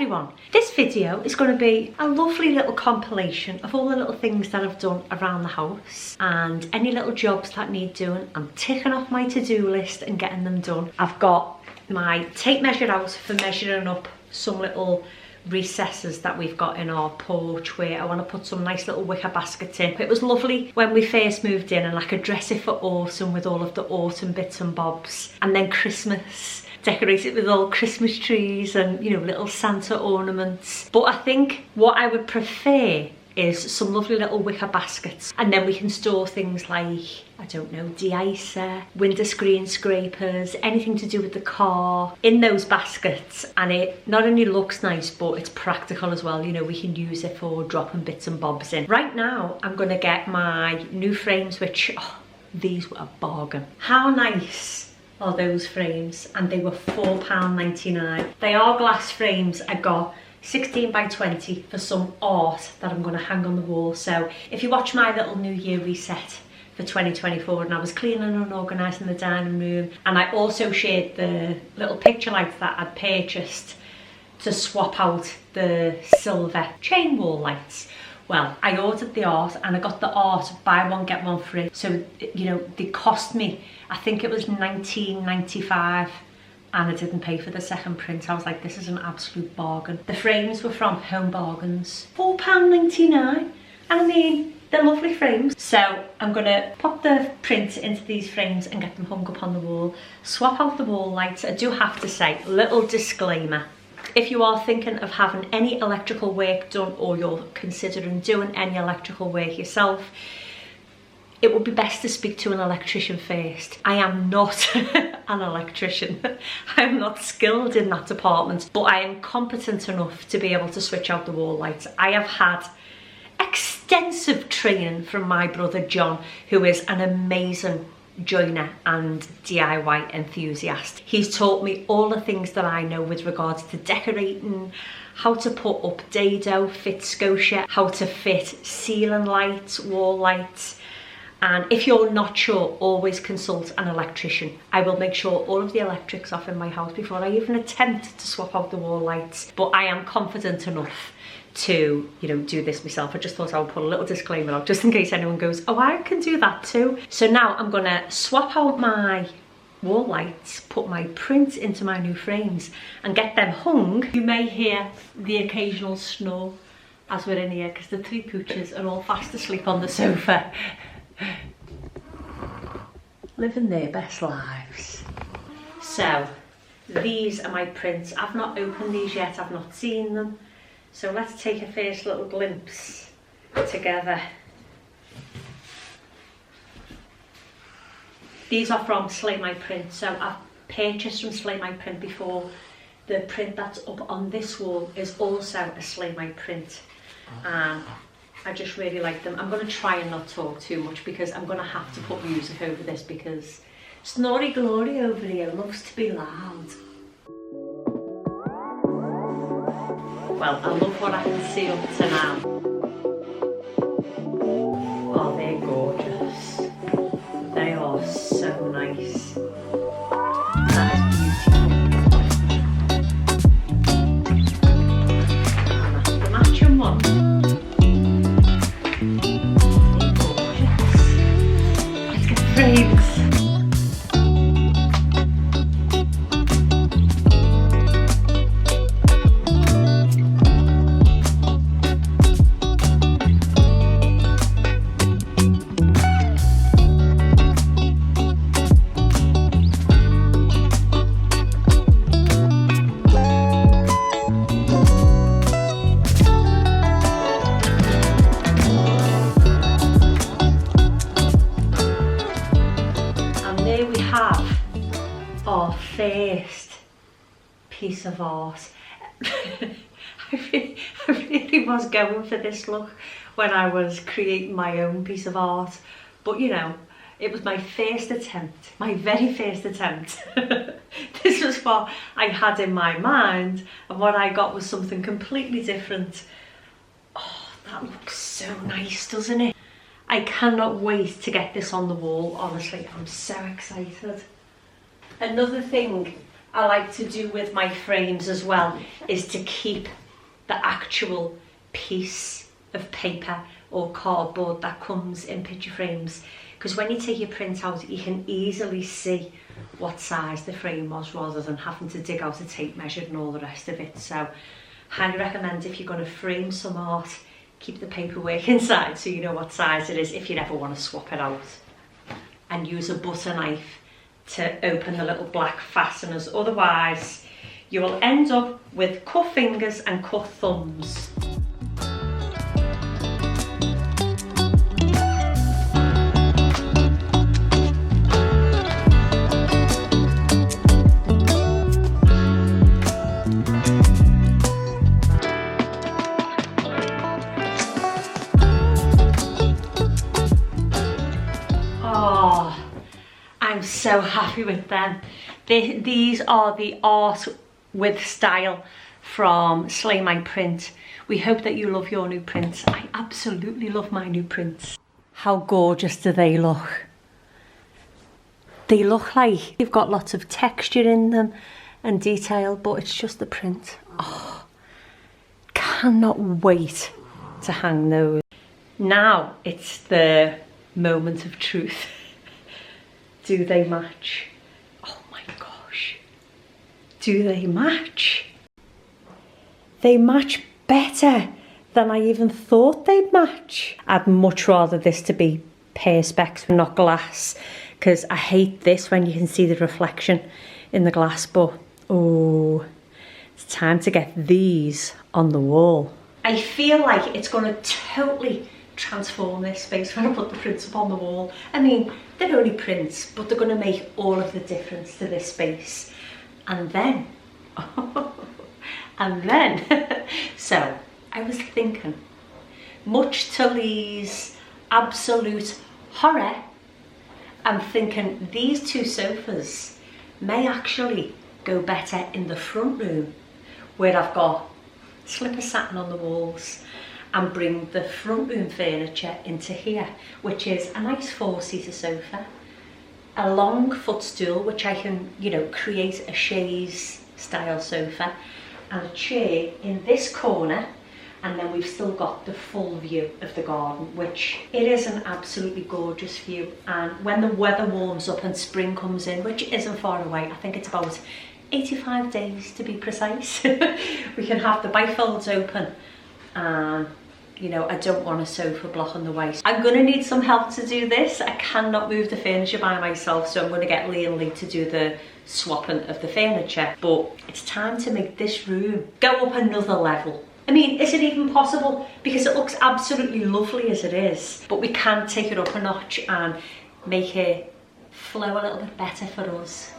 everyone. This video is going to be a lovely little compilation of all the little things that I've done around the house and any little jobs that need doing. I'm ticking off my to-do list and getting them done. I've got my tape measure out for measuring up some little recesses that we've got in our porch where I want to put some nice little wicker baskets in. It was lovely when we first moved in and I could dress it for autumn with all of the autumn bits and bobs, and then Christmas, decorate it with all Christmas trees and, you know, little Santa ornaments. But I think what I would prefer is some lovely little wicker baskets, and then we can store things like, I don't know, de-icer, window screen scrapers, anything to do with the car in those baskets. And it not only looks nice, but it's practical as well. You know, we can use it for dropping bits and bobs in. Right now, I'm gonna get my new frames, which, oh, these were a bargain. How nice are those frames? And they were £4.99. They are glass frames. I got 16 by 20 for some art that I'm going to hang on the wall. So if you watch my little New Year reset for 2024, and I was cleaning and organising the dining room, and I also shared the little picture lights that I'd purchased to swap out the silver chain wall lights. Well, I ordered the art and I got the art buy one get one free. So, you know, they cost me, I think it was £19.95, and I didn't pay for the second print. I was like, this is an absolute bargain. The frames were from Home Bargains, £4.99, and I mean, they're lovely frames. So I'm gonna pop the print into these frames and get them hung up on the wall, swap out the wall lights. I do have to say, little disclaimer, if you are thinking of having any electrical work done, or you're considering doing any electrical work yourself, it would be best to speak to an electrician first. I am not an electrician. I'm not skilled in that department, but I am competent enough to be able to switch out the wall lights. I have had extensive training from my brother John, who is an amazing joiner and DIY enthusiast. He's taught me all the things that I know with regards to decorating, how to put up dado, fit scotia, how to fit ceiling lights, wall lights. And if you're not sure, always consult an electrician. I will make sure all of the electric's off in my house before I even attempt to swap out the wall lights. But I am confident enough to, you know, do this myself. I just thought I would put a little disclaimer out just in case anyone goes, oh, I can do that too. So now I'm gonna swap out my wall lights, put my print into my new frames and get them hung. You may hear the occasional snore as we're in here because the three pooches are all fast asleep on the sofa. Living their best lives. So these are my prints. I've not opened these yet, I've not seen them. So let's take a first little glimpse together. These are from Slay My Print. So I've purchased from Slay My Print before. The print that's up on this wall is also a Slay My Print. I just really like them. I'm going to try and not talk too much because I'm going to have to put music over this because Snorri Glory over here loves to be loud. Well, I love what I can see up to now. Oh, they're gorgeous. They are so nice. That is beautiful. And that's the matching one. Frames. Our first piece of art. I really was going for this look when I was creating my own piece of art, but you know, it was my first attempt, my very first attempt. This was what I had in my mind, and what I got was something completely different. Oh, that looks so nice, doesn't it? I cannot wait to get this on the wall, honestly. I'm so excited. Another thing I like to do with my frames as well is to keep the actual piece of paper or cardboard that comes in picture frames, because when you take your print out you can easily see what size the frame was rather than having to dig out a tape measure and all the rest of it. So highly recommend, if you're going to frame some art, keep the paperwork inside so you know what size it is if you ever want to swap it out. And use a butter knife to open the little black fasteners, otherwise you will end up with cut fingers and cut thumbs. Oh, I'm so happy with them. These are the Art with Style from Slay My Print. We hope that you love your new prints. I absolutely love my new prints. How gorgeous do they look? They look like they've got lots of texture in them and detail, but it's just the print. Oh, cannot wait to hang those. Now it's the moment of truth. Do they match? Oh my gosh. Do they match? They match better than I even thought they'd match. I'd much rather this to be perspex, not glass, because I hate this when you can see the reflection in the glass, but oh, it's time to get these on the wall. I feel like it's going to totally transform this space when I put the prints up on the wall. I mean, they're only prints, but they're going to make all of the difference to this space. And then, so I was thinking, much to Lee's absolute horror, I'm thinking these two sofas may actually go better in the front room, where I've got slipper satin on the walls, and bring the front room furniture into here, which is a nice 4-seater sofa, a long footstool, which I can, you know, create a chaise style sofa, and a chair in this corner, and then we've still got the full view of the garden, which it is an absolutely gorgeous view. And when the weather warms up and spring comes in, which isn't far away, I think it's about 85 days to be precise, we can have the bifolds open. You know, I don't want a sofa blocking the way. I'm going to need some help to do this. I cannot move the furniture by myself, so I'm going to get Lee and Lee to do the swapping of the furniture. But it's time to make this room go up another level. I mean, is it even possible? Because it looks absolutely lovely as it is. But we can take it up a notch and make it flow a little bit better for us.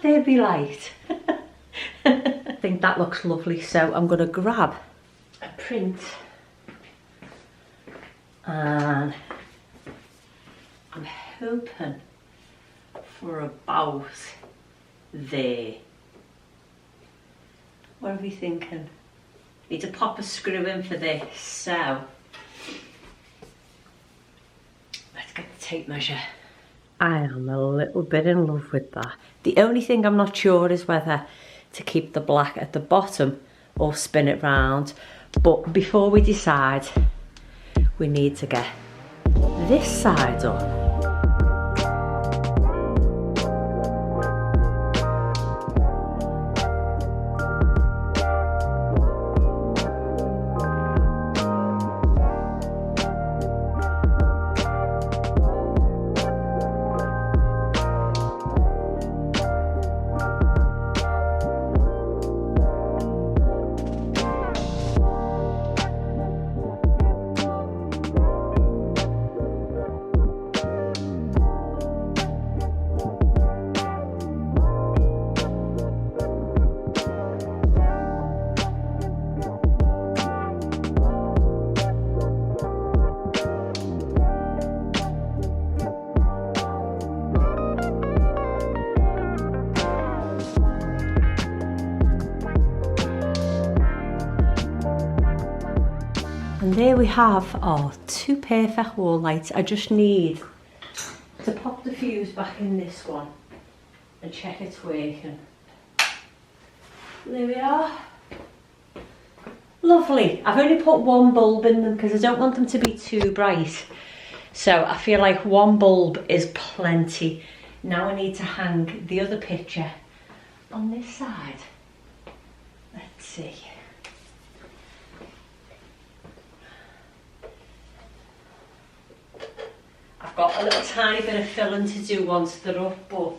There be light. I think that looks lovely, so I'm going to grab a print and I'm hoping for about there. What are we thinking? Need to pop a screw in for this, so let's get the tape measure. I am a little bit in love with that. The only thing I'm not sure is whether to keep the black at the bottom or spin it round. But before we decide, we need to get this side up. And there we have our 2 perfect wall lights. I just need to pop the fuse back in this one and check it's working. There we are. Lovely. I've only put 1 bulb in them because I don't want them to be too bright. So I feel like 1 bulb is plenty. Now I need to hang the other picture on this side. Let's see. I've got a little tiny bit of filling to do once they're up, but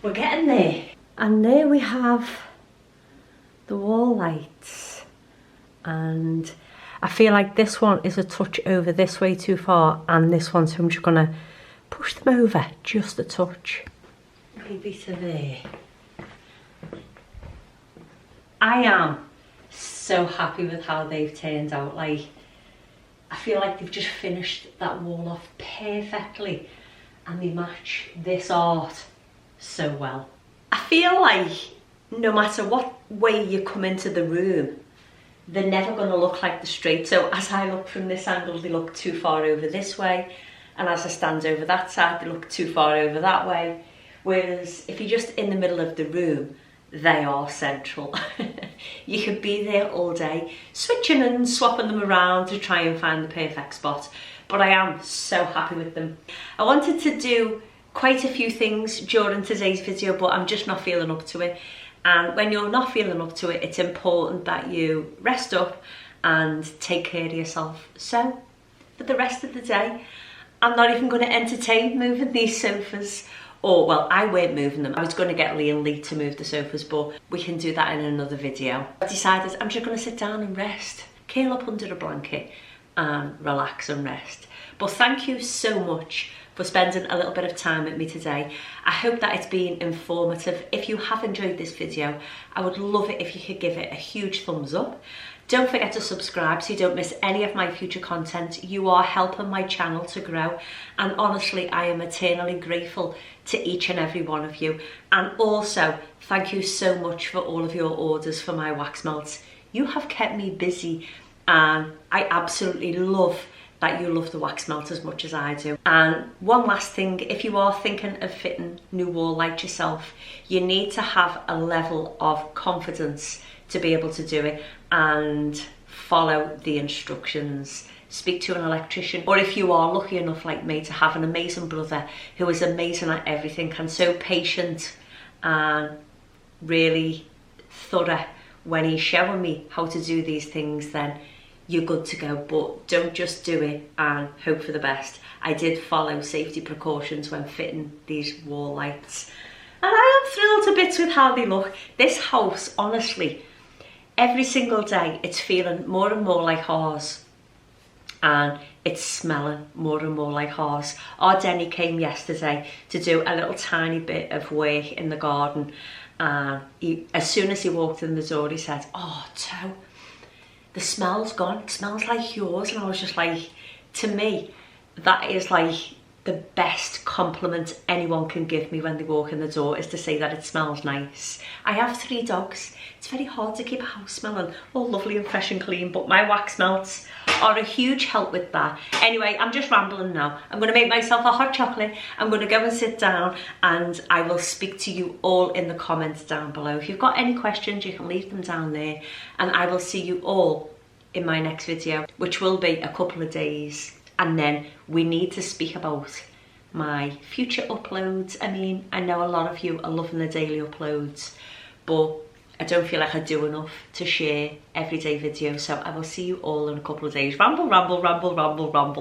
we're getting there. And there we have the wall lights. And I feel like this one is a touch over this way too far, and this one, so I'm just gonna push them over just a touch. Maybe to there. I am so happy with how they've turned out. Like, I feel like they've just finished that wall off perfectly, and they match this art so well. I feel like no matter what way you come into the room, they're never going to look like the straight. So as I look from this angle, they look too far over this way, and as I stand over that side, they look too far over that way. Whereas if you're just in the middle of the room, they are central. You could be there all day, switching and swapping them around to try and find the perfect spot. But I am so happy with them. I wanted to do quite a few things during today's video, but I'm just not feeling up to it. And when you're not feeling up to it, it's important that you rest up and take care of yourself. So for the rest of the day, I'm not even going to entertain moving these sofas. Or, well, I weren't moving them. I was going to get Lee and Lee to move the sofas, but we can do that in another video. I decided I'm just going to sit down and rest, curl up under a blanket and relax and rest. But thank you so much for spending a little bit of time with me today. I hope that it's been informative. If you have enjoyed this video, I would love it if you could give it a huge thumbs up. Don't forget to subscribe so you don't miss any of my future content. You are helping my channel to grow, and honestly, I am eternally grateful to each and every one of you. And also, thank you so much for all of your orders for my wax melts. You have kept me busy, and I absolutely love that you love the wax melt as much as I do. And one last thing, if you are thinking of fitting new wall light yourself, you need to have a level of confidence to be able to do it and follow the instructions. Speak to an electrician, or if you are lucky enough like me to have an amazing brother who is amazing at everything and so patient and really thorough when he's showing me how to do these things, then you're good to go. But don't just do it and hope for the best. I did follow safety precautions when fitting these wall lights, and I am thrilled to bits with how they look. This house, honestly, every single day it's feeling more and more like ours, and it's smelling more and more like ours. Our Denny came yesterday to do a little tiny bit of work in the garden, and as soon as he walked in the door, he said, "Oh, To, the smell's gone. It smells like yours." And I was just like, to me, that is like the best compliment anyone can give me when they walk in the door, is to say that it smells nice. I have 3 dogs. It's very hard to keep a house smelling all lovely and fresh and clean, but my wax melts are a huge help with that. Anyway, I'm just rambling now. I'm going to make myself a hot chocolate. I'm going to go and sit down, and I will speak to you all in the comments down below. If you've got any questions, you can leave them down there, and I will see you all in my next video, which will be a couple of days. And then we need to speak about my future uploads. I mean, I know a lot of you are loving the daily uploads, but I don't feel like I do enough to share everyday videos, so I will see you all in a couple of days. Ramble, ramble, ramble, ramble, ramble.